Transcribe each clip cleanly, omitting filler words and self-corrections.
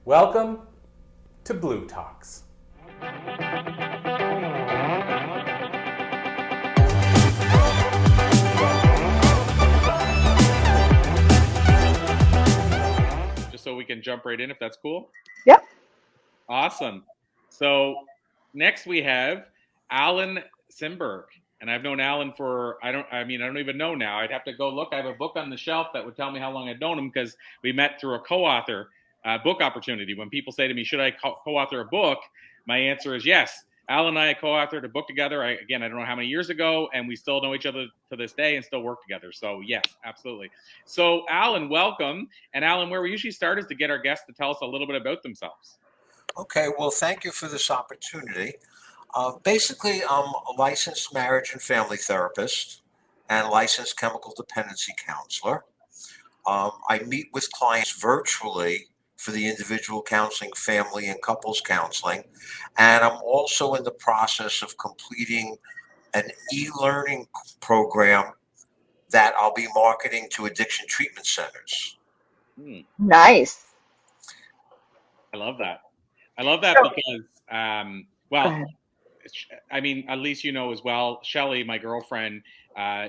Welcome to Blue Talks. Just so we can jump right in, if that's cool. Yep. Awesome. So next we have Alan Simberg. And I've known Alan for, I don't even know now. I'd have to go look. I have a book on the shelf that would tell me how long I'd known him because we met through a co-author book opportunity. When people say to me, should I co-author a book? My answer is yes. Alan and I co-authored a book together. I don't know how many years ago, and we still know each other to this day and still work together. So yes, absolutely. So Alan, welcome. And Alan, where we usually start is to get our guests to tell us a little bit about themselves. Okay, well, thank you for this opportunity. Basically, I'm a licensed marriage and family therapist and licensed chemical dependency counselor. I meet with clients virtually for the individual counseling, family, and couples counseling. And I'm also in the process of completing an e-learning program that I'll be marketing to addiction treatment centers. Nice. I love that. Because, at least you know as well, Shelly, my girlfriend,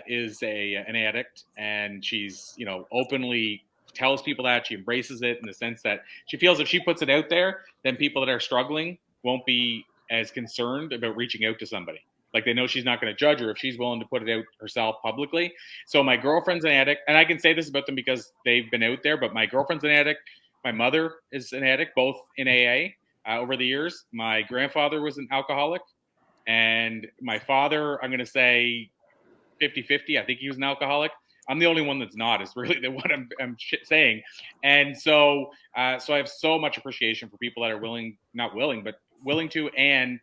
is an addict, and she's, openly tells people that she embraces it in the sense that she feels if she puts it out there, then people that are struggling won't be as concerned about reaching out to somebody. Like they know she's not going to judge her if she's willing to put it out herself publicly. So my girlfriend's an addict, and I can say this about them because they've been out there, but my girlfriend's an addict. My mother is an addict, both in AA over the years. My grandfather was an alcoholic. And my father, I'm going to say 50-50. I think he was an alcoholic. I'm the only one that's not, is really what I'm saying. And so I have so much appreciation for people that are willing to and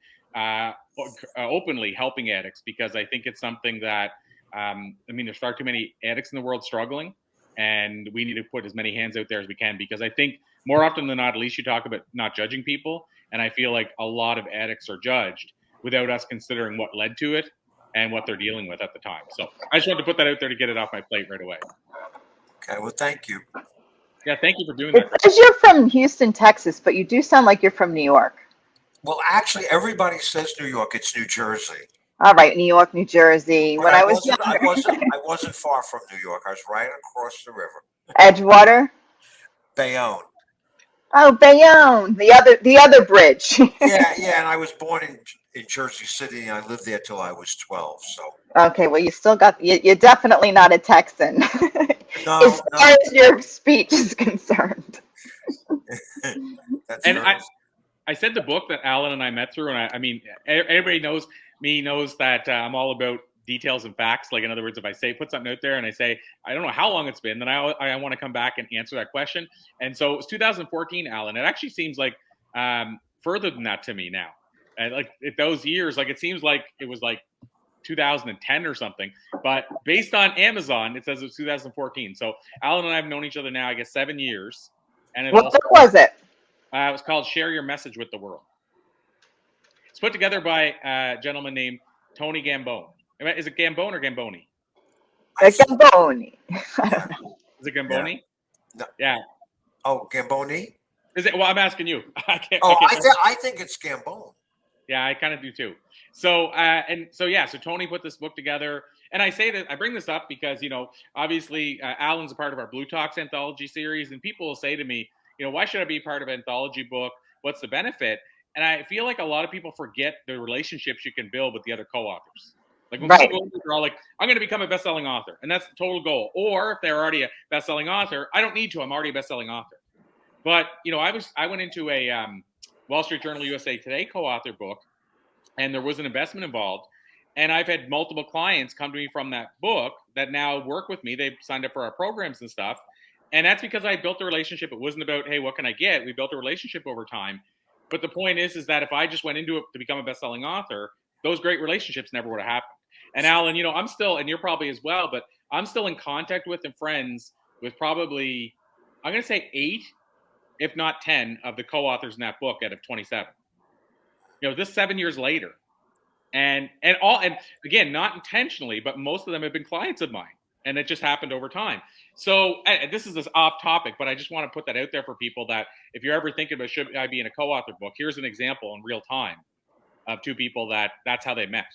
openly helping addicts, because I think it's something that, there's far too many addicts in the world struggling, and we need to put as many hands out there as we can, because I think more often than not, at least you talk about not judging people. And I feel like a lot of addicts are judged without us considering what led to it and what they're dealing with at the time. So I just wanted to put that out there to get it off my plate right away. Okay, well, thank you. Yeah, thank you for doing that. Because you're from Houston, Texas, but you do sound like you're from New York. Well, actually, everybody says New York. It's New Jersey. All right, New York, New Jersey. But When I wasn't far from New York. I was right across the river. Edgewater? Bayonne. Oh, Bayonne, the other bridge. yeah, and I was born in Jersey City, and I lived there till I was 12. So. Okay, well, you still got. You're definitely not a Texan, as far as your speech is concerned. I said the book that Alan and I met through, and everybody knows that I'm all about details and facts. Like, in other words, if I put something out there and I say, I don't know how long it's been, then I want to come back and answer that question. And so it was 2014, Alan. It actually seems like further than that to me now. And like those years, like it seems like it was like 2010 or something. But based on Amazon, it says it was 2014. So Alan and I have known each other now, I guess, 7 years. And what book was it? It was called Share Your Message with the World. It's put together by a gentleman named Tony Gambone. Is it Gambone or Gamboni? Gamboni. Is it Gamboni? No. Yeah. Oh, Gamboni? Is it? Well, I'm asking you. I think it's Gambone. Yeah, I kind of do too. So Tony put this book together, and I bring this up because, obviously Alan's a part of our Blue Talks anthology series, and people will say to me, why should I be part of an anthology book? What's the benefit? And I feel like a lot of people forget the relationships you can build with the other co-authors. Like when people are all like, I'm going to become a best-selling author, and that's the total goal. Or if they're already a best-selling author, I don't need to. I'm already a best-selling author. But I went into a Wall Street Journal USA Today co-author book, and there was an investment involved. And I've had multiple clients come to me from that book that now work with me. They've signed up for our programs and stuff. And that's because I built a relationship. It wasn't about, hey, what can I get? We built a relationship over time. But the point is that if I just went into it to become a best-selling author, those great relationships never would have happened. And Alan, I'm still, and you're probably as well, but I'm still in contact with and friends with probably, I'm going to say 8, if not 10, of the co-authors in that book out of 27. This 7 years later. And again, not intentionally, but most of them have been clients of mine. and it just happened over time. So this is this off topic, but I just want to put that out there for people that if you're ever thinking about should I be in a co-authored book, here's an example in real time of two people that's how they met.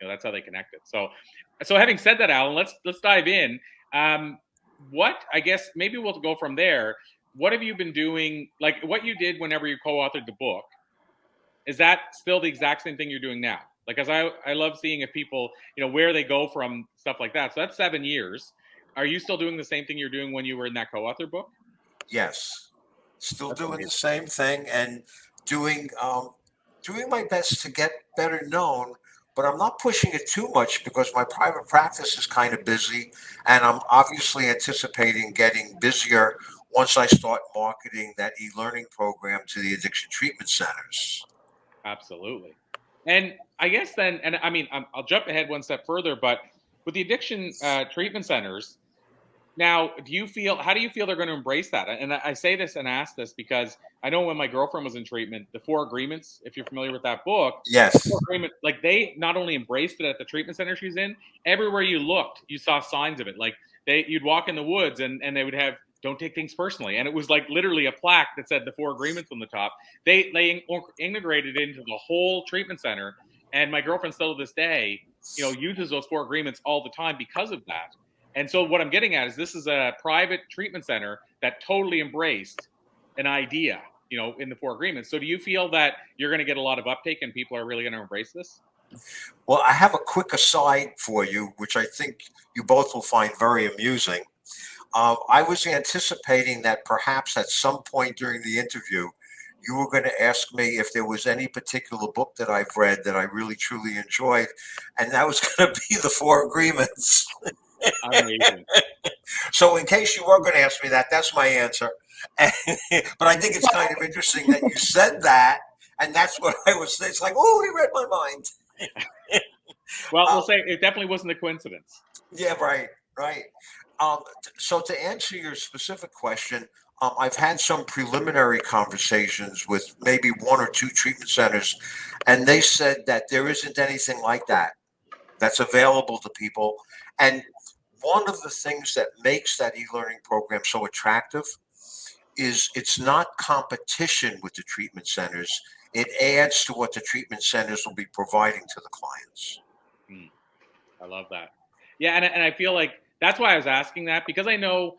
That's how they connected. So having said that, Alan, let's dive in. What I guess maybe we'll go from there. What have you been doing? Like what you did whenever you co-authored the book, is that still the exact same thing you're doing now? Like, as I love seeing if people, where they go from stuff like that. So that's 7 years. Are you still doing the same thing you're doing when you were in that co-author book? Yes, still That's doing amazing. the same thing and doing my best to get better known. But I'm not pushing it too much because my private practice is kind of busy, and I'm obviously anticipating getting busier once I start marketing that e-learning program to the addiction treatment centers. Absolutely. And I guess then, and I mean, I'll jump ahead one step further, but with the addiction treatment centers, now, how do you feel they're going to embrace that? And I say this and ask this because I know when my girlfriend was in treatment, the 4 agreements, if you're familiar with that book, the Yes. 4 agreement, like they not only embraced it at the treatment center she's in, everywhere you looked, you saw signs of it. Like you'd walk in the woods and they would have, don't take things personally. And it was like literally a plaque that said the 4 agreements on the top. They integrated it into the whole treatment center. And my girlfriend still to this day, uses those 4 agreements all the time because of that. And so what I'm getting at is this is a private treatment center that totally embraced an idea, in the 4 agreements. So do you feel that you're going to get a lot of uptake and people are really going to embrace this? Well, I have a quick aside for you, which I think you both will find very amusing. I was anticipating that perhaps at some point during the interview, you were going to ask me if there was any particular book that I've read that I really truly enjoyed, and that was going to be the 4 agreements. Amazing. So in case you were going to ask me that, that's my answer. But I think it's kind of interesting that you said that, and that's what I was. It's like, oh, he read my mind. Well, we'll say it definitely wasn't a coincidence. Yeah, right. So to answer your specific question, I've had some preliminary conversations with maybe 1 or 2 treatment centers, and they said that there isn't anything like that that's available to people. And one of the things that makes that e-learning program so attractive is it's not competition with the treatment centers. It adds to what the treatment centers will be providing to the clients. I love that. Yeah, and I feel like that's why I was asking that, because I know,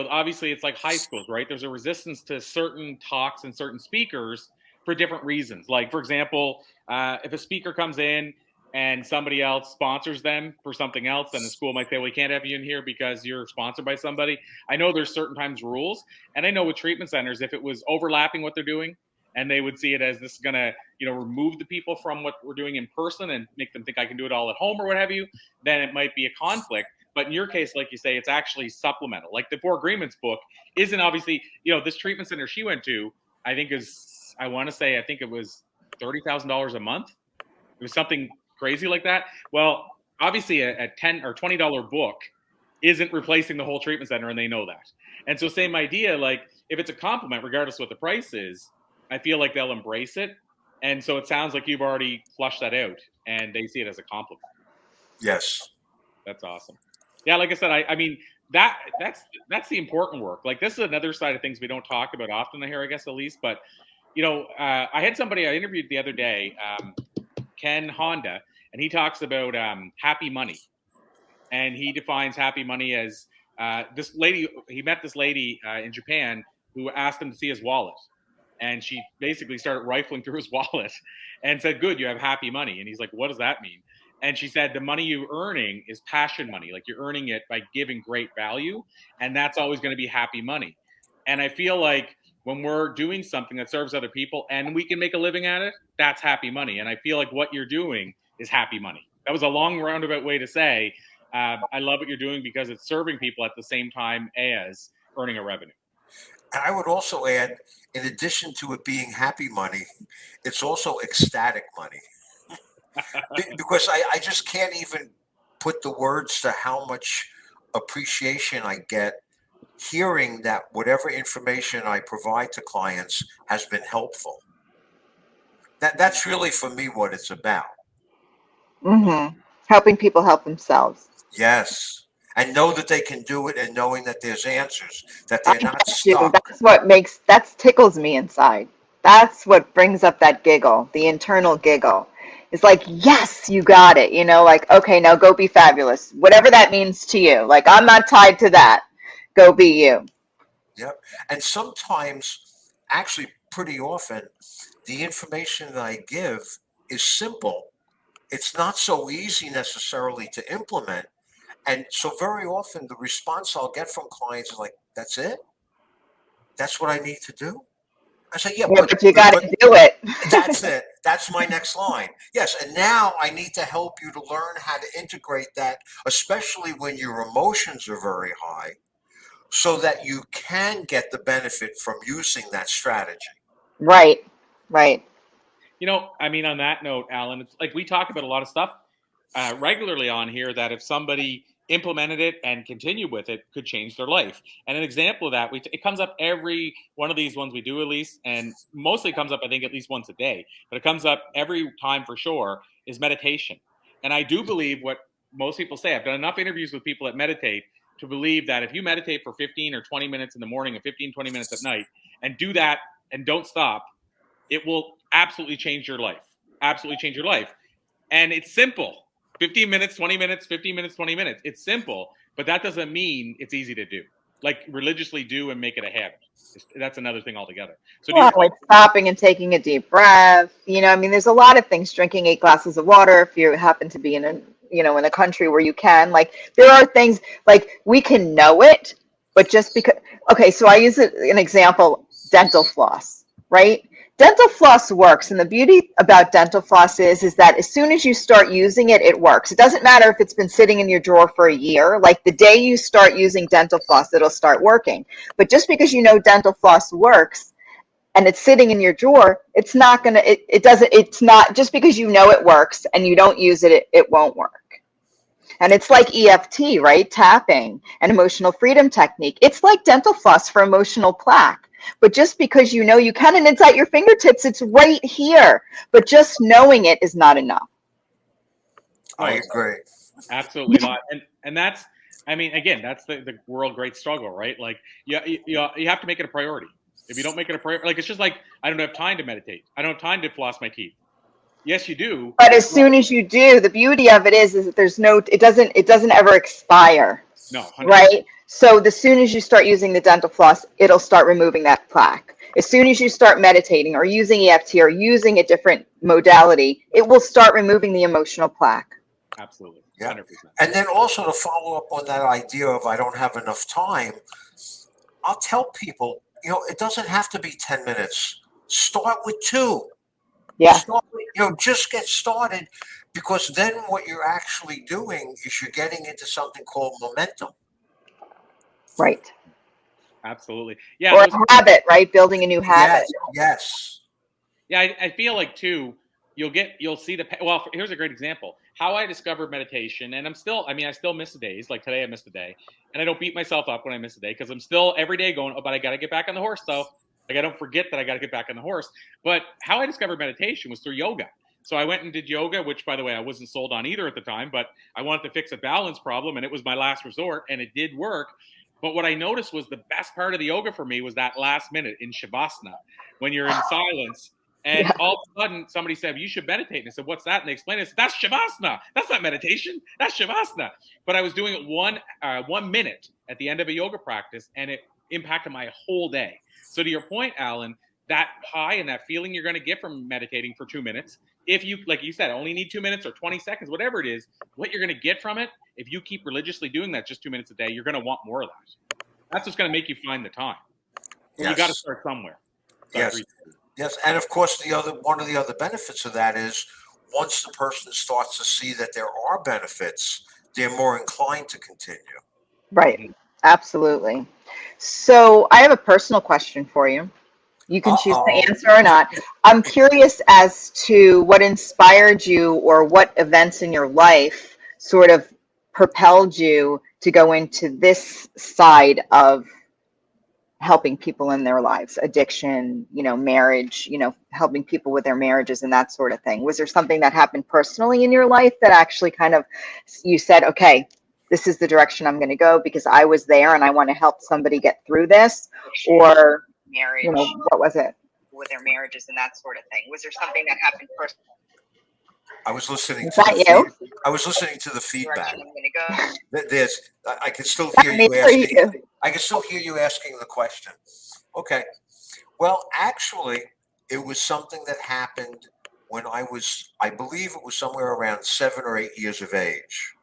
obviously it's like high schools, right? There's a resistance to certain talks and certain speakers for different reasons. Like, for example, if a speaker comes in and somebody else sponsors them for something else, then the school might say, well, we can't have you in here because you're sponsored by somebody. I know there's certain times rules. And I know with treatment centers, if it was overlapping what they're doing and they would see it as this is going to, remove the people from what we're doing in person and make them think I can do it all at home or what have you, then it might be a conflict. But in your case, like you say, it's actually supplemental. Like the 4 agreements book isn't obviously, this treatment center she went to, I think it was $30,000 a month. It was something crazy like that. Well, obviously a $10 or $20 book isn't replacing the whole treatment center, and they know that. And so same idea, like if it's a compliment, regardless of what the price is, I feel like they'll embrace it. And so it sounds like you've already flushed that out and they see it as a compliment. Yes. That's awesome. Yeah, like I said, I mean, that's the important work. Like this is another side of things we don't talk about often here, I guess, at least. But, I had somebody I interviewed the other day, Ken Honda, and he talks about happy money. And he defines happy money as this lady. He met this lady in Japan who asked him to see his wallet. And she basically started rifling through his wallet and said, good, you have happy money. And he's like, what does that mean? And she said, the money you're earning is passion money. Like you're earning it by giving great value. And that's always going to be happy money. And I feel like when we're doing something that serves other people and we can make a living at it, that's happy money. And I feel like what you're doing is happy money. That was a long roundabout way to say, I love what you're doing because it's serving people at the same time as earning a revenue. And I would also add, in addition to it being happy money, it's also ecstatic money. Because I just can't even put the words to how much appreciation I get hearing that whatever information I provide to clients has been helpful. That's really for me what it's about. Helping people help themselves. Yes. and know that they can do it, and knowing that there's answers, that I they're not get you. stuck. That tickles me inside. That's what brings up that giggle, the internal giggle. It's like, yes, you got it. You know, like, okay, now go be fabulous. Whatever that means to you. Like, I'm not tied to that. Go be you. Yep. And sometimes, actually, pretty often, the information that I give is simple. It's not so easy necessarily to implement. And so very often the response I'll get from clients is like, that's it? That's what I need to do? I say, yeah, Yeah, but you got but to do it. that's it. That's my next line. Yes, and now I need to help you to learn how to integrate that, especially when your emotions are very high, so that you can get the benefit from using that strategy. Right. Right. You know, I mean, on that note, Alan, it's like we talk about a lot of stuff regularly on here that if somebody implemented it and continued with it could change their life. And an example of that, it comes up every one of these ones we do, at least, and mostly comes up, I think, at least once a day, but it comes up every time for sure, is meditation. And I do believe what most people say. I've done enough interviews with people that meditate to believe that if you meditate for 15 or 20 minutes in the morning and 15, 20 minutes at night and do that and don't stop, it will absolutely change your life. Absolutely change your life. And it's simple. 15 minutes, 20 minutes, 15 minutes, 20 minutes. It's simple, but that doesn't mean it's easy to do. Like religiously do and make it a habit. That's another thing altogether. So Well, like stopping and taking a deep breath. You know, I mean, there's a lot of things. Drinking 8 glasses of water if you happen to be in a, you know, in a country where you can. Like, there are things like we can know it, but just because. Okay, so I use an example: dental floss, right? Dental floss works, and the beauty about dental floss is that as soon as you start using it, it works. It doesn't matter if it's been sitting in your drawer for a year. Like the day you start using dental floss, it'll start working. But just because you know dental floss works and it's sitting in your drawer, it's not gonna. It doesn't. It's not just because you know it works and you don't use it, it won't work. And it's like EFT, right? Tapping, an emotional freedom technique. It's like dental floss for emotional plaque. But just because you know you can and it's at your fingertips, it's right here. But just knowing it is not enough. I agree. Absolutely not. And that's, I mean, again, that's the world great struggle, right? Like you have to make it a priority. If you don't make it a priority, like it's just like I don't have time to meditate. I don't have time to floss my teeth. Yes, you do. But as soon as you do, the beauty of it is that there's no, it doesn't ever expire. No, 100%. Right? So the soon as you start using the dental floss, it'll start removing that plaque. As soon as you start meditating or using EFT or using a different modality, it will start removing the emotional plaque. Absolutely. Yeah. 100%. And then also to follow up on that idea of I don't have enough time, I'll tell people, you know, it doesn't have to be 10 minutes. Start with 2. Yeah. Start with, you know, just get started, because then what you're actually doing is you're getting into something called momentum. Right. Absolutely. Yeah. Or a habit, right? Building a new habit. Yes. Yeah, I feel like too, you'll see well, here's a great example. How I discovered meditation, and I still miss the days. Like today I missed a day, and I don't beat myself up when I miss a day because I'm still every day going, oh, but I got to get back on the horse though. Like I don't forget that I got to get back on the horse. But how I discovered meditation was through yoga. So I went and did yoga, which by the way, I wasn't sold on either at the time, but I wanted to fix a balance problem and it was my last resort and it did work. But what I noticed was the best part of the yoga for me was that last minute in Shavasana, when you're in silence. And all of a sudden, somebody said, you should meditate. And I said, what's that? And they explained it. That's Shavasana. That's not meditation. That's Shavasana. But I was doing it 1 minute at the end of a yoga practice, and it impacted my whole day. So to your point, Alan, that high and that feeling you're going to get from meditating for 2 minutes, if you, like you said, only need 2 minutes or 20 seconds, whatever it is, what you're going to get from it, if you keep religiously doing that just 2 minutes a day, you're going to want more of that. That's what's going to make you find the time. Yes. You got to start somewhere. Yes. Yes, and of course, one of the other benefits of that is once the person starts to see that there are benefits, they're more inclined to continue. Right. Absolutely. So I have a personal question for you. You can choose to answer or not. I'm curious as to what inspired you or what events in your life sort of propelled you to go into this side of helping people in their lives, addiction, marriage, helping people with their marriages and that sort of thing. Was there something that happened personally in your life that actually kind of, you said, okay, this is the direction I'm going to go because I was there and I want to help somebody get through this? Or, marriage, what was it? with their marriages and that sort of thing? Was there something that happened first? I was listening Is to that the you? I was listening to the feedback. Direction I'm going to go. There's I can still hear Me you or asking. you? I can still hear you asking the question. Okay. Well, actually, it was something that happened when I believe it was somewhere around 7 or 8 years of age.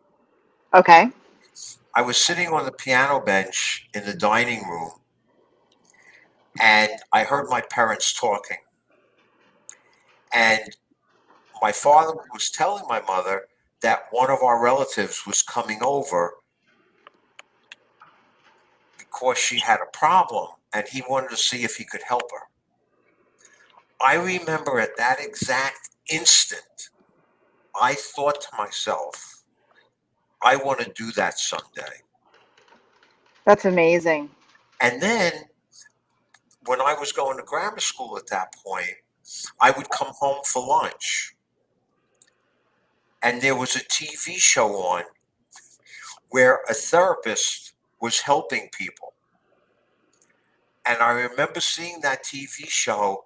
Okay. I was sitting on the piano bench in the dining room and I heard my parents talking. And my father was telling my mother that one of our relatives was coming over because she had a problem and he wanted to see if he could help her. I remember at that exact instant, I thought to myself, I want to do that someday. That's amazing. And then when I was going to grammar school at that point, I would come home for lunch and there was a TV show on where a therapist was helping people. And I remember seeing that TV show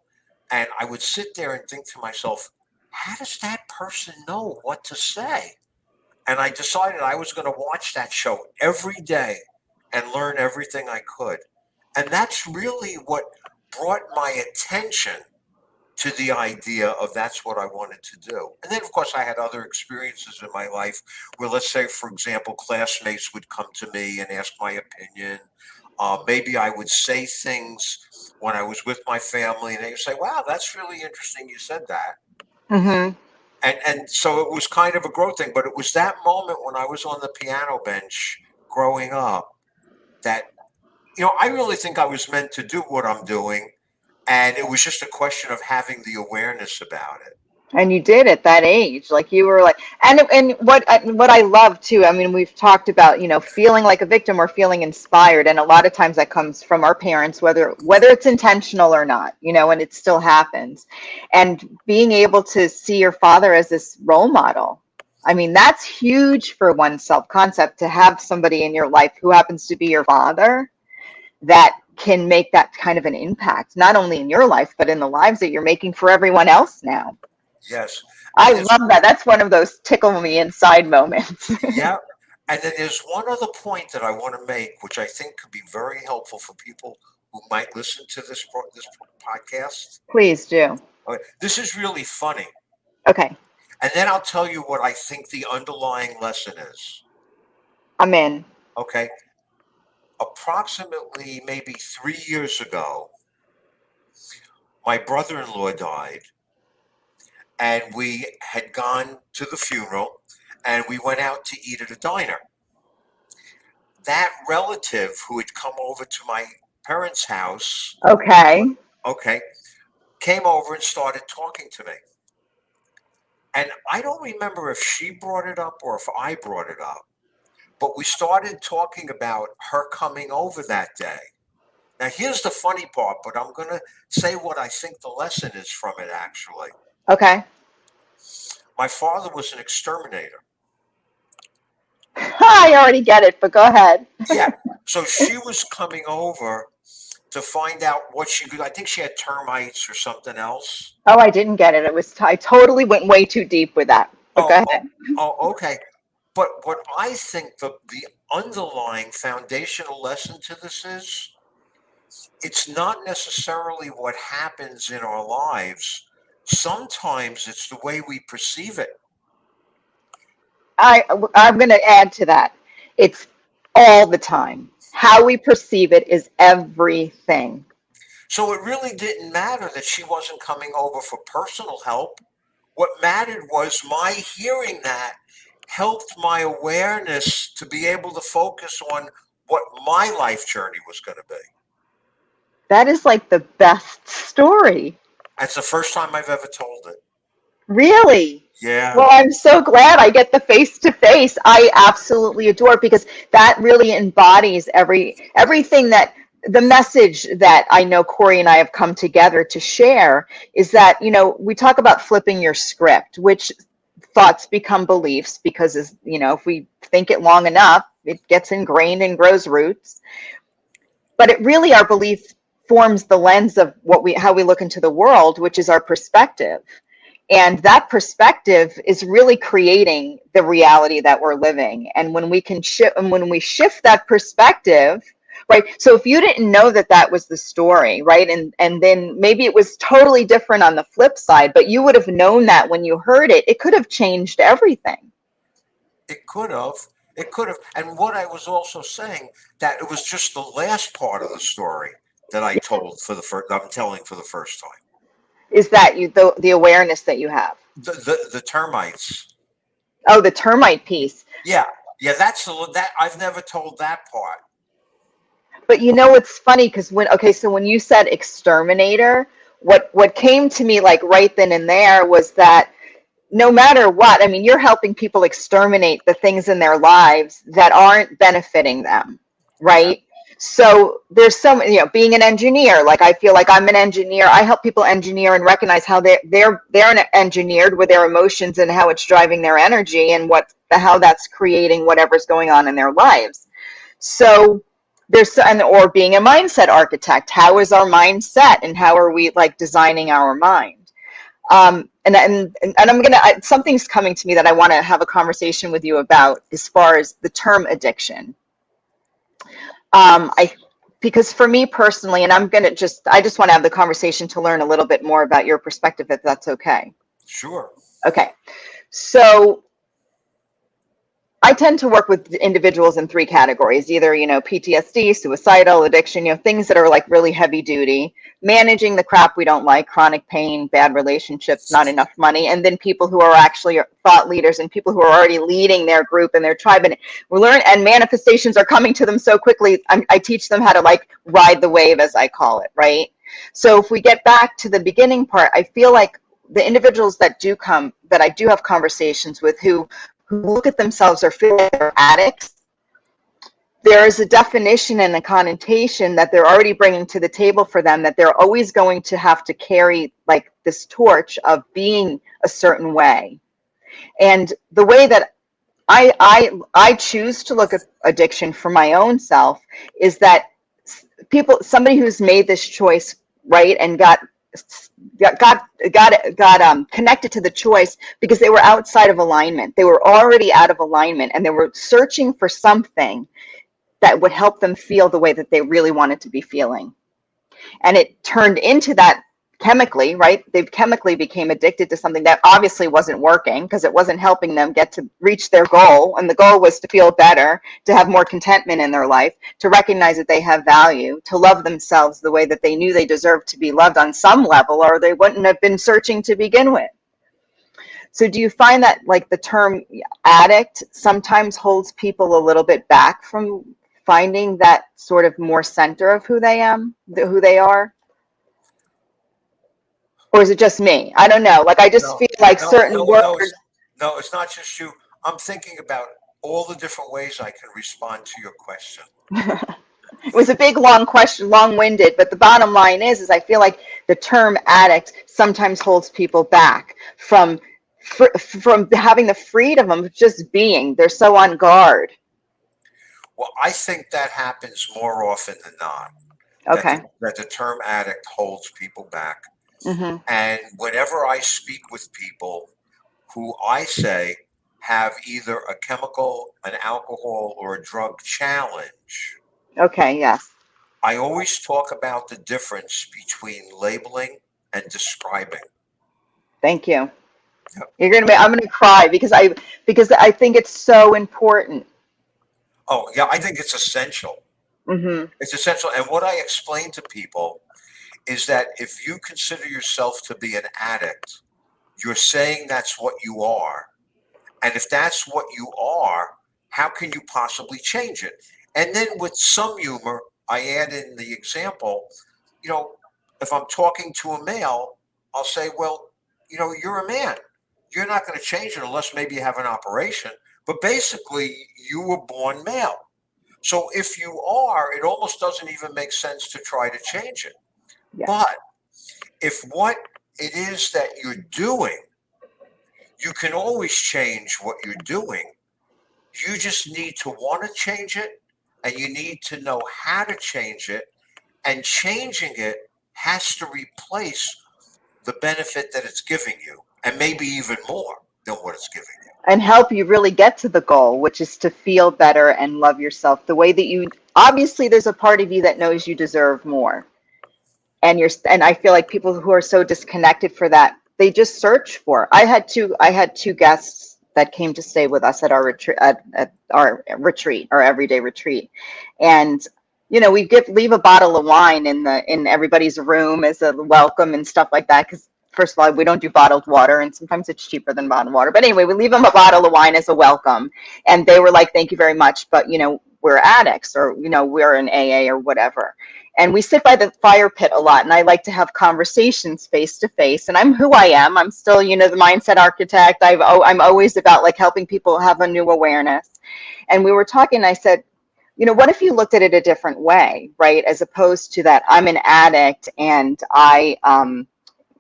and I would sit there and think to myself, how does that person know what to say? And I decided I was going to watch that show every day and learn everything I could. And that's really what brought my attention to the idea of that's what I wanted to do. And then, of course, I had other experiences in my life where, let's say, for example, classmates would come to me and ask my opinion. Maybe I would say things when I was with my family, and they would say, "Wow, that's really interesting. You said that." Mm-hmm. And so it was kind of a growth thing. But it was that moment when I was on the piano bench growing up that I really think I was meant to do what I'm doing. And it was just a question of having the awareness about it. And you did at that age, like you were like, and what I love too. I mean, we've talked about feeling like a victim or feeling inspired, and a lot of times that comes from our parents, whether it's intentional or not, and it still happens. And being able to see your father as this role model, I mean, that's huge for one's self-concept to have somebody in your life who happens to be your father that can make that kind of an impact, not only in your life, but in the lives that you're making for everyone else now. Yes. I love that. That's one of those tickle me inside moments. Yeah. And then there's one other point that I want to make, which I think could be very helpful for people who might listen to this podcast. Please do. Okay. This is really funny. Okay. And then I'll tell you what I think the underlying lesson is. I'm in. Okay. Approximately maybe 3 years ago, my brother-in-law died. And we had gone to the funeral and we went out to eat at a diner. That relative who had come over to my parents' house, Okay. came over and started talking to me. And I don't remember if she brought it up or if I brought it up, but we started talking about her coming over that day. Now, here's the funny part, but I'm going to say what I think the lesson is from it, actually. Okay. My father was an exterminator. I already get it, but go ahead. Yeah. So she was coming over to find out what she could. I think she had termites or something else. Oh, I didn't get it. I totally went way too deep with that. But go ahead. Okay. But what I think the underlying foundational lesson to this is, it's not necessarily what happens in our lives. Sometimes it's the way we perceive it. I'm going to add to that. It's all the time. How we perceive it is everything. So it really didn't matter that she wasn't coming over for personal help. What mattered was my hearing that helped my awareness to be able to focus on what my life journey was going to be. That is like the best story. That's the first time I've ever told it. Really? Yeah. Well, I'm so glad I get the face-to-face. I absolutely adore it because that really embodies everything that the message that I know Corey and I have come together to share is that, we talk about flipping your script, which thoughts become beliefs because, if we think it long enough, it gets ingrained and grows roots. But it really, our belief forms the lens of how we look into the world, which is our perspective. And that perspective is really creating the reality that we're living. And when we shift that perspective, right? So if you didn't know that was the story, right? And then maybe it was totally different on the flip side, but you would have known that when you heard it, it could have changed everything. It could have. It could have. And what I was also saying, that it was just the last part of the story that I told I'm telling for the first time. Is that the awareness that you have? The termites. Oh, the termite piece. Yeah. That's that I've never told that part. But it's funny because so when you said exterminator, what came to me like right then and there was that no matter what, I mean, you're helping people exterminate the things in their lives that aren't benefiting them, right? So there's being an engineer, like I feel like I'm an engineer. I help people engineer and recognize how they're engineered with their emotions and how it's driving their energy and how that's creating whatever's going on in their lives. So or being a mindset architect, how is our mindset and how are we like designing our mind? And I'm something's coming to me that I want to have a conversation with you about as far as the term addiction. Because for me personally, and I just want to have the conversation to learn a little bit more about your perspective, if that's okay. Sure. Okay. So I tend to work with individuals in 3 categories, either, PTSD, suicidal, addiction, things that are like really heavy duty, managing the crap we don't like, chronic pain, bad relationships, not enough money, and then people who are actually thought leaders and people who are already leading their group and their tribe. And we learn, and manifestations are coming to them so quickly. I teach them how to like ride the wave, as I call it, right? So if we get back to the beginning part, I feel like the individuals that I do have conversations with who look at themselves or feel like they're addicts, there is a definition and a connotation that they're already bringing to the table for them, that they're always going to have to carry like this torch of being a certain way. And the way that I choose to look at addiction for my own self is that somebody who's made this choice, right, and got connected to the choice because they were outside of alignment. They were already out of alignment and they were searching for something that would help them feel the way that they really wanted to be feeling. And it turned into that chemically, right? They chemically became addicted to something that obviously wasn't working because it wasn't helping them get to reach their goal. And the goal was to feel better, to have more contentment in their life, to recognize that they have value, to love themselves the way that they knew they deserved to be loved on some level, or they wouldn't have been searching to begin with. So do you find that like the term addict sometimes holds people a little bit back from finding that sort of more center of who they are? Or is it just me? I don't know. Like, I just feel like certain words. No, it's not just you. I'm thinking about all the different ways I can respond to your question. It was a big, long question, long-winded, but the bottom line is I feel like the term addict sometimes holds people back from having the freedom of just being. They're so on guard. Well, I think that happens more often than not. Okay. That the term addict holds people back. Mm-hmm. And whenever I speak with people who I say have either a chemical, an alcohol, or a drug challenge. Okay, yes. I always talk about the difference between labeling and describing. Thank you. Yep. I'm gonna cry because I think it's so important. Oh yeah, I think it's essential. Mm-hmm. It's essential. And what I explain to people is that if you consider yourself to be an addict, you're saying that's what you are. And if that's what you are, how can you possibly change it? And then with some humor, I add in the example, if I'm talking to a male, I'll say, well, you're a man. You're not going to change it unless maybe you have an operation. But basically, you were born male. So if you are, it almost doesn't even make sense to try to change it. Yeah. But if what it is that you're doing, You can always change what you're doing. You just need to want to change it, and you need to know how to change it. And changing it has to replace the benefit that it's giving you, and maybe even more than what it's giving you. And help you really get to the goal, which is to feel better and love yourself the way that you, obviously there's a part of you that knows you deserve more. And I feel like people who are so disconnected for that, they just search for. I had two guests that came to stay with us at our retreat, at our retreat, our everyday retreat. And we leave a bottle of wine in everybody's room as a welcome and stuff like that, because first of all, we don't do bottled water, and sometimes it's cheaper than bottled water. But anyway, we leave them a bottle of wine as a welcome. And they were like, thank you very much, but we're addicts, or we're in AA or whatever. And we sit by the fire pit a lot, and I like to have conversations face to face. And I'm who I am. I'm still, the mindset architect. I'm always about like helping people have a new awareness. And we were talking, and I said, what if you looked at it a different way, right? As opposed to that I'm an addict and I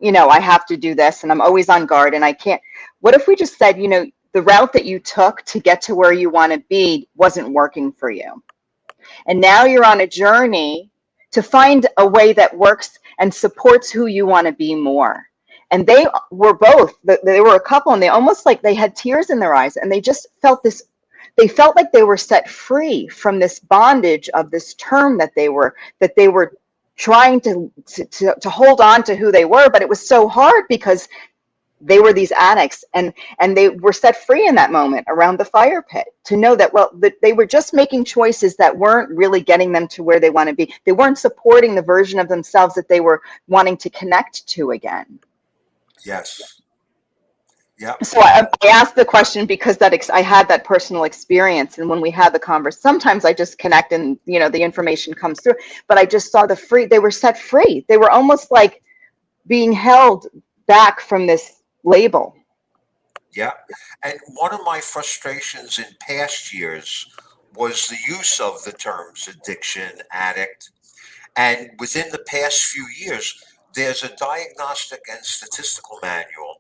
have to do this and I'm always on guard and I can't. What if we just said, the route that you took to get to where you want to be wasn't working for you. And now you're on a journey to find a way that works and supports who you want to be more. And they were a couple, and they almost like they had tears in their eyes, and they just felt this. They felt like they were set free from this bondage of this term that they were trying to hold on to who they were, but it was so hard because they were these addicts, and they were set free in that moment around the fire pit to know that, that they were just making choices that weren't really getting them to where they want to be. They weren't supporting the version of themselves that they were wanting to connect to again. Yes. Yeah. So I asked the question because I had that personal experience, and when we had the conversation, sometimes I just connect and the information comes through. But I just saw they were set free. They were almost like being held back from this label. Yeah. And one of my frustrations in past years was the use of the terms addiction, addict. And within the past few years, there's a diagnostic and statistical manual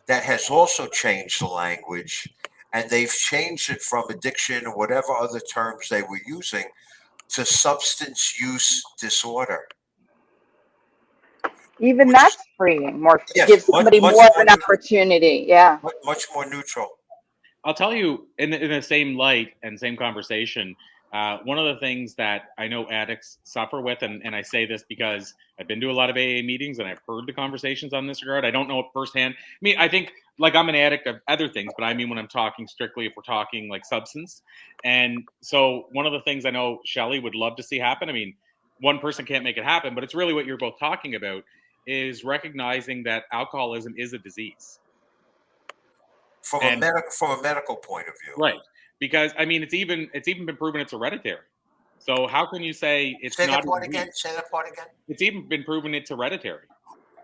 that has also changed the language, and they've changed it from addiction or whatever other terms they were using to substance use disorder. Even that's freeing. Yes, gives somebody more of an opportunity. Yeah. Much more neutral. I'll tell you, in the same light and same conversation, one of the things that I know addicts suffer with, and I say this because I've been to a lot of AA meetings and I've heard the conversations on this regard. I don't know it firsthand. I mean, I think like I'm an addict of other things, but I mean when I'm talking strictly, if we're talking like substance. And so one of the things I know Shelley would love to see happen, I mean, one person can't make it happen, but it's really what you're both talking about, is recognizing that alcoholism is a disease. From a medical point of view. Right. Because I mean, it's even been proven it's hereditary. So how can you say it's not? Say that part again. It's even been proven it's hereditary.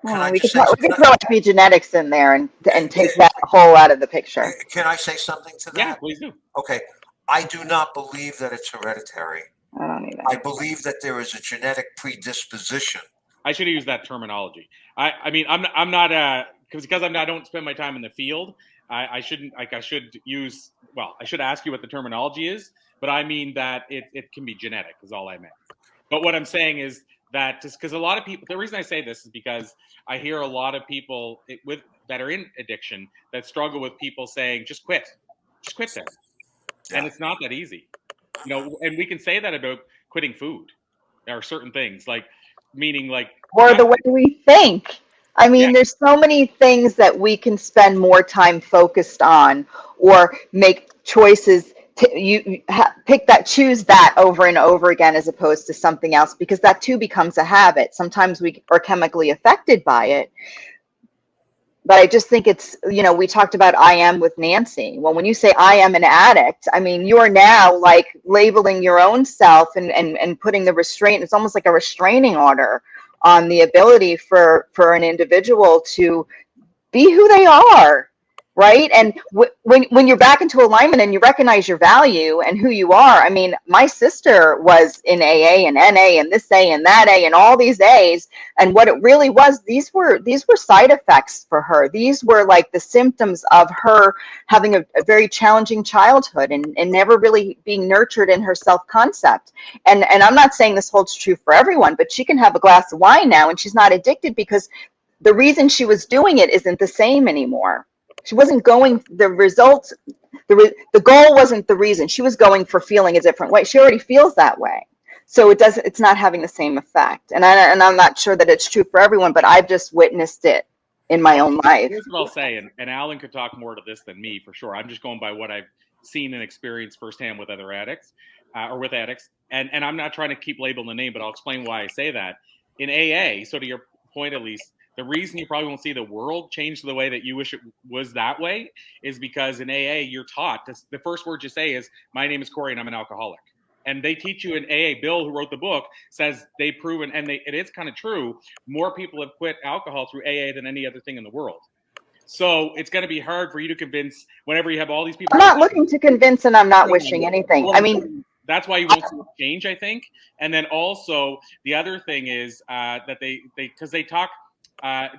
We could throw epigenetics in there and take that whole out of the picture. Can I say something to that? Yeah, please do. Okay. I do not believe that it's hereditary. I don't either. I believe that there is a genetic predisposition. I should have used that terminology. I mean, I'm not because I don't spend my time in the field. I shouldn't I should use. Well, I should ask you what the terminology is, but I mean that it can be genetic is all I meant. But what I'm saying is that just because a lot of people, the reason I say this is because I hear a lot of people that are in addiction that struggle with people saying, just quit there. Yeah. And it's not that easy, and we can say that about quitting food. There are certain things or the way we think. I mean, There's so many things that we can spend more time focused on, or make choices. Choose that over and over again, as opposed to something else, because that too becomes a habit. Sometimes we are chemically affected by it. But I just think it's, we talked about I am with Nancy. Well, when you say I am an addict, I mean, you are now like labeling your own self and putting the restraint. It's almost like a restraining order on the ability for an individual to be who they are right? And when you're back into alignment and you recognize your value and who you are. I mean, my sister was in AA and NA and this A and that A and all these A's, and what it really was, these were side effects for her. These were like the symptoms of her having a very challenging childhood and never really being nurtured in her self-concept. And I'm not saying this holds true for everyone, but she can have a glass of wine now and she's not addicted because the reason she was doing it isn't the same anymore. She wasn't going, the results, the goal wasn't the reason. She was going for feeling a different way. She already feels that way. So it's not having the same effect. And I'm not sure that it's true for everyone, but I've just witnessed it in my own life. Here's what I'll say, and Alan could talk more to this than me for sure. I'm just going by what I've seen and experienced firsthand with other addicts or with addicts. And I'm not trying to keep labeling the name, but I'll explain why I say that. In AA, so to your point at least, the reason you probably won't see the world change the way that you wish it was that way is because in AA, you're taught the first word you say is, "My name is Corey and I'm an alcoholic." And they teach you in AA. Bill, who wrote the book, says they've proven, and it is kind of true, more people have quit alcohol through AA than any other thing in the world. So it's going to be hard for you to convince whenever you have all these people. I'm not looking to convince and I'm not wishing anything. I mean, that's why you won't see change, I think. And then also the other thing is that because they talk,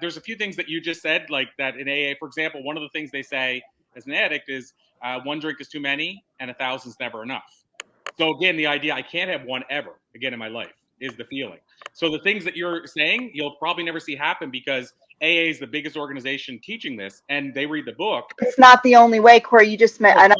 there's a few things that you just said, like that in AA, for example, one of the things they say as an addict is one drink is too many and 1,000's never enough. So again, the idea I can't have one ever again in my life is the feeling. So the things that you're saying, you'll probably never see happen because AA is the biggest organization teaching this, and they read the book. It's not the only way, Corey. You just meant, and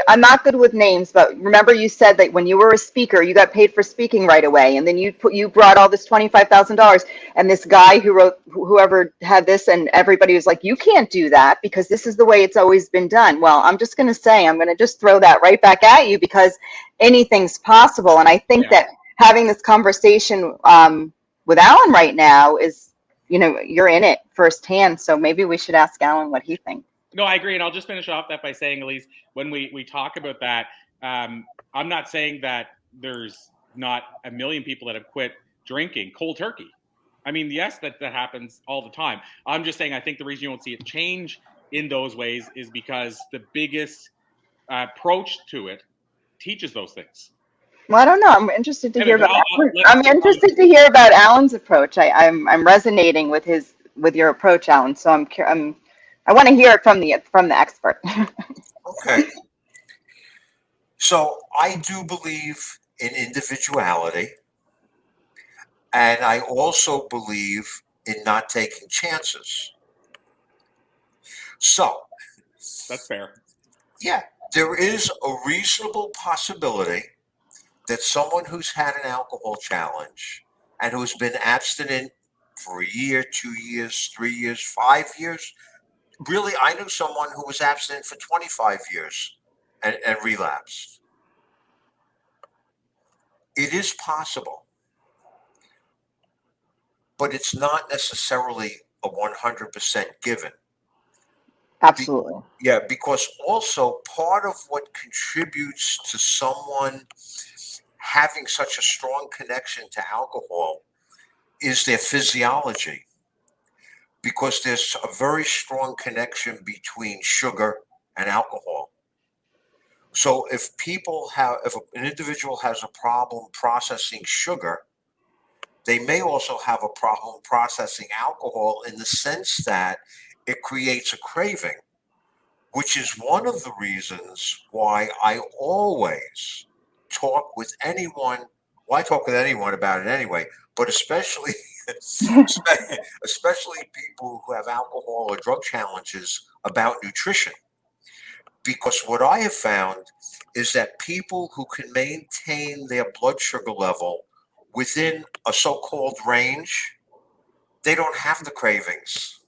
I'm not good with names, but remember you said that when you were a speaker, you got paid for speaking right away, and then you brought all this $25,000, and this guy who wrote, whoever had this, and everybody was like, you can't do that because this is the way it's always been done. Well, I'm just going to say, I'm going to just throw that right back at you because anything's possible, and I think that having this conversation with Alan right now is, you know, you're in it firsthand, so maybe we should ask Alan what he thinks. No, I agree, and I'll just finish off that by saying, Elise, when we talk about that, I'm not saying that there's not a million people that have quit drinking cold turkey. I mean, yes, that happens all the time. I'm just saying I think the reason you won't see it change in those ways is because the biggest approach to it teaches those things. Well, I don't know. I'm interested to hear about. I'm interested to hear about Alan's approach. I'm resonating with your approach, Alan. So I want to hear it from the expert. Okay. So I do believe in individuality, and I also believe in not taking chances. So that's fair. Yeah, there is a reasonable possibility that someone who's had an alcohol challenge and who's been abstinent for a year, 2 years, 3 years, 5 years. Really, I knew someone who was abstinent for 25 years and relapsed. It is possible, but it's not necessarily a 100% given. Absolutely. Because also part of what contributes to someone having such a strong connection to alcohol is their physiology, because there's a very strong connection between sugar and alcohol. So if an individual has a problem processing sugar, they may also have a problem processing alcohol in the sense that it creates a craving, which is one of the reasons why I always talk with anyone. Well, I talk with anyone about it anyway, but especially people who have alcohol or drug challenges about nutrition. Because what I have found is that people who can maintain their blood sugar level within a so-called range, they don't have the cravings.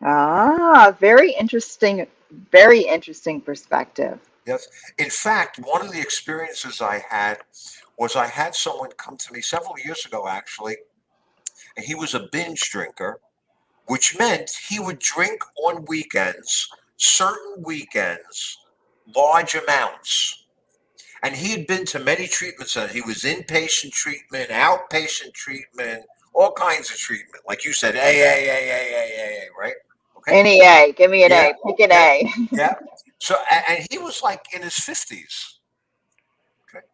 Ah, very interesting perspective. Yes. In fact, one of the experiences I had was I had someone come to me several years ago, actually, and he was a binge drinker, which meant he would drink on weekends, certain weekends, large amounts. And he had been to many treatment centers. He was inpatient treatment, outpatient treatment, all kinds of treatment. Like you said, AA, right? Okay. Any A. Give me an Yeah, A. Pick an yeah, A. yeah. So, and he was like in his 50s. Okay.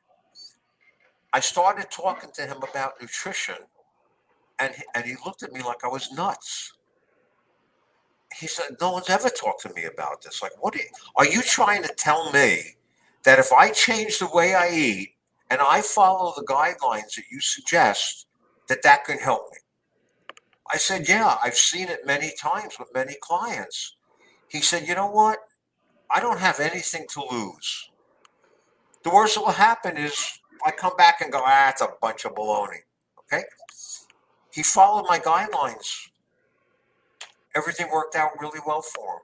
I started talking to him about nutrition, and he looked at me like I was nuts. He said, "No one's ever talked to me about this. Like, are you trying to tell me that if I change the way I eat and I follow the guidelines that you suggest, that can help me?" I said, "Yeah, I've seen it many times with many clients." He said, "You know what? I don't have anything to lose. The worst that will happen is I come back and go, it's a bunch of baloney." Okay. He followed my guidelines. Everything worked out really well for him.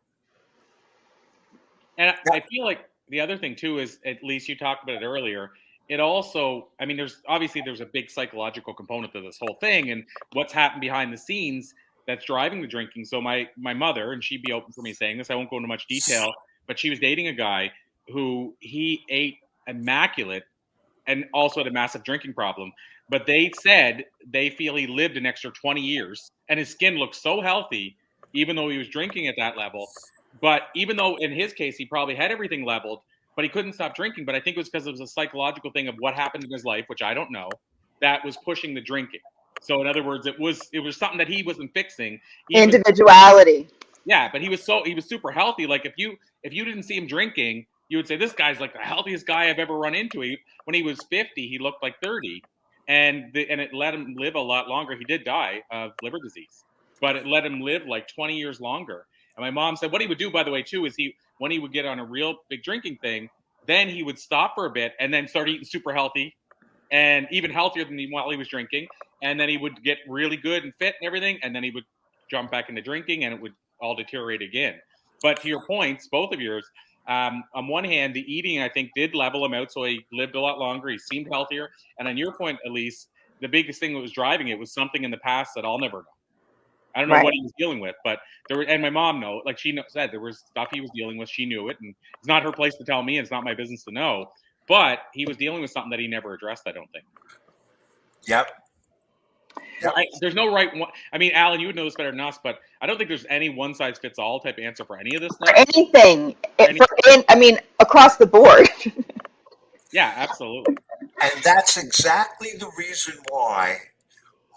And Yeah. I feel like the other thing too is, at least you talked about it earlier, it also, I mean, there's a big psychological component to this whole thing and what's happened behind the scenes that's driving the drinking. So my mother, and she'd be open for me saying this, I won't go into much detail, but she was dating a guy who he ate immaculate and also had a massive drinking problem. But they said they feel he lived an extra 20 years and his skin looked so healthy, even though he was drinking at that level. But even though in his case, he probably had everything leveled, but he couldn't stop drinking. But I think it was because it was a psychological thing of what happened in his life, which I don't know, that was pushing the drinking. So in other words, it was something that he wasn't fixing. Even Individuality. yeah, but he was super healthy. Like if you didn't see him drinking, you would say this guy's like the healthiest guy I've ever run into. When he was 50, he looked like 30, and it let him live a lot longer. He did die of liver disease, but it let him live like 20 years longer. And my mom said what he would do, by the way, too, is when he would get on a real big drinking thing, then he would stop for a bit and then start eating super healthy and even healthier than while he was drinking. And then he would get really good and fit and everything, and then he would jump back into drinking, and it would all deteriorate again. But to your points, both of yours, on one hand, the eating I think did level him out, so he lived a lot longer. He seemed healthier, and on your point, Elise, the biggest thing that was driving it was something in the past that I'll never know. I don't know Right. what he was dealing with, but and my mom like said there was stuff he was dealing with. She knew it, and it's not her place to tell me. And it's not my business to know. But he was dealing with something that he never addressed, I don't think. Yep. Yep. There's no right one. I mean, Alan, you would know this better than us, but I don't think there's any one size fits all type of answer for any of this stuff. For anything. I mean, across the board. Yeah, absolutely. And that's exactly the reason why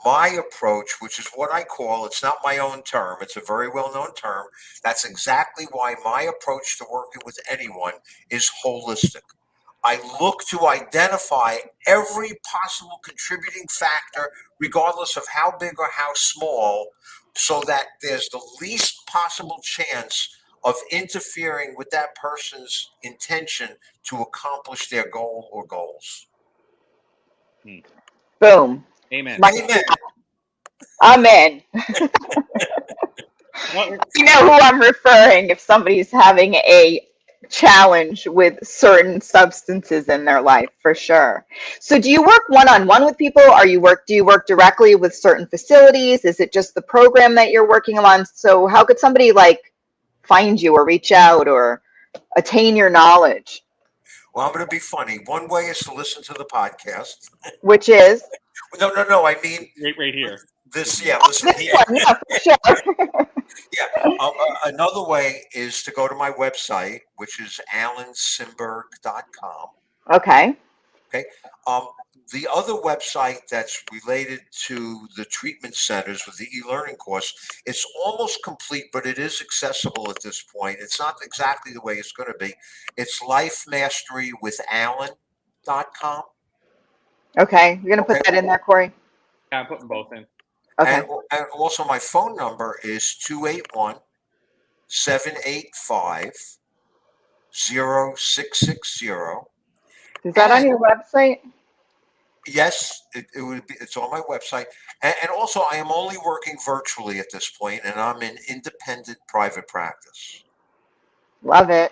my approach, which is what I call, it's not my own term, it's a very well known term. That's exactly why my approach to working with anyone is holistic. I look to identify every possible contributing factor, regardless of how big or how small, so that there's the least possible chance of interfering with that person's intention to accomplish their goal or goals. Boom. Amen. Amen. I'm in. Well, You know who I'm referring if somebody's having a challenge with certain substances in their life, for sure. So do you work one-on-one with people? Do you work directly with certain facilities? Is it just the program that you're working on? So how could somebody like find you or reach out or attain your knowledge? Well, I'm going to be funny. One way is to listen to the podcast. Which is? No. I mean, right here. This, yeah, listen This here. one, yeah, for sure. Yeah. Another way is to go to my website, which is alansimberg.com. Okay. Okay. The other website that's related to the treatment centers with the e-learning course, it's almost complete, but it is accessible at this point. It's not exactly the way it's going to be. It's lifemasterywithalan.com. Okay. You're going to put that in there, Corey? Yeah, I'm putting both in. Okay. And also my phone number is 281-785-0660. Is that on your website? Yes, it would be. It's on my website, and also I am only working virtually at this point, and I'm in independent private practice. Love it.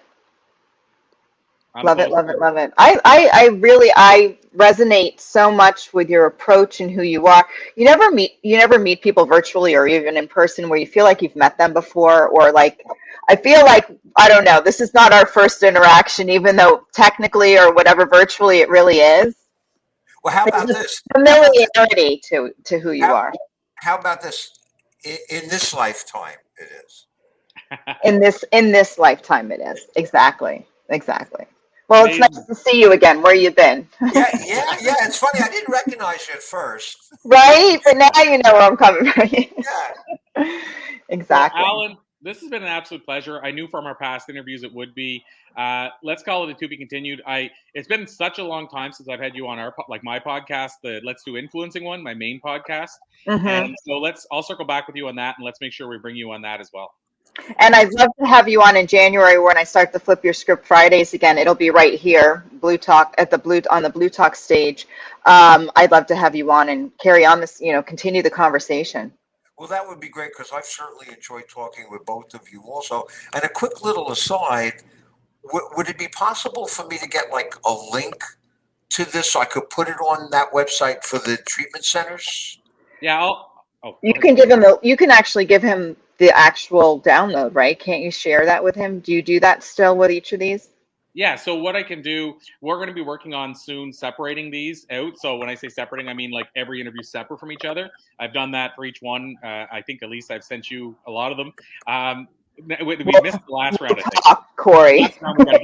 I'm Love it, close. love it, love it. I resonate so much with your approach and who you are. You never meet people virtually or even in person where you feel like you've met them before, or like I feel like, I don't know, this is not our first interaction, even though technically or whatever virtually it really is. Well, how about There's this? familiarity to who you are. How about this? In this lifetime, it is. In this lifetime, it is. Exactly. Well, it's Amazing. nice to see you again. Where you been? Yeah. It's funny. I didn't recognize you at first. Right? But now you know where I'm coming from. Yeah. Well, Exactly. Alan, this has been an absolute pleasure. I knew from our past interviews it would be. Let's call it a to be continued. It's been such a long time since I've had you on my podcast, the Let's Do Influencing one, my main podcast. Hmm. And so I'll circle back with you on that, and let's make sure we bring you on that as well. And I'd love to have you on in January when I start the Flip Your Script Fridays again. It'll be right here, Blue Talk on the Blue Talk stage. I'd love to have you on and carry on this, continue the conversation. Well, that would be great because I've certainly enjoyed talking with both of you also. And a quick little aside, would it be possible for me to get like a link to this so I could put it on that website for the treatment centers? Yeah, You can you can actually give him the actual download, right? Can't you share that with him? Do you do that still with each of these? Yeah, so what I can do, we're going to be working on soon separating these out. So when I say separating, I mean like every interview separate from each other. I've done that for each one. I think, Elise, I've sent you a lot of them. We missed the last round, I think. Corey. Last round we gotta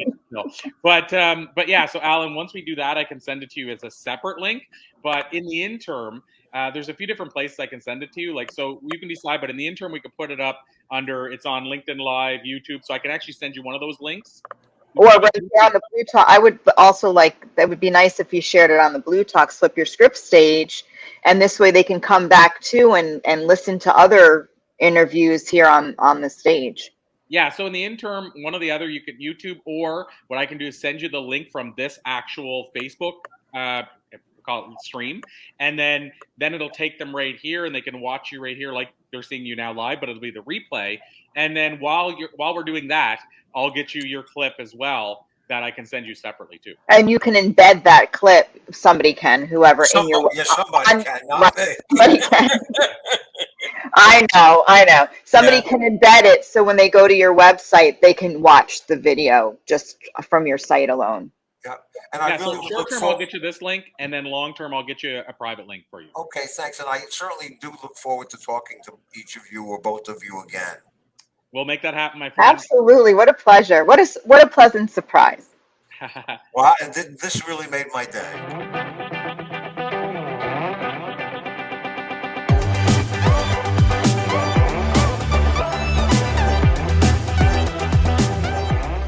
get but yeah, so Alan, once we do that, I can send it to you as a separate link. But in the interim, there's a few different places I can send it to you. Like, so you can decide, but in the interim, we could put it up it's on LinkedIn Live, YouTube. So I can actually send you one of those links. Or right there on the Blue Talk. I would also that would be nice if you shared it on the Blue Talk Flip Your Script stage. And this way they can come back too and listen to other interviews here on the stage. Yeah, so in the interim, one or the other, you could YouTube, or what I can do is send you the link from this actual Facebook call it stream, and then it'll take them right here, and they can watch you right here, like they're seeing you now live, but it'll be the replay. And then while we're doing that, I'll get you your clip as well that I can send you separately too. And you can embed that clip. Somebody can, whoever Somebody, in your somebody can, not me. Somebody can. I know. Somebody can embed it so when they go to your website, they can watch the video just from your site alone. Yeah, and I really so would short term, I'll get you this link, and then long term, I'll get you a private link for you. Okay, thanks. And I certainly do look forward to talking to each of you or both of you again. We'll make that happen, my friend. Absolutely. What a pleasure. What a pleasant surprise. Well, this really made my day.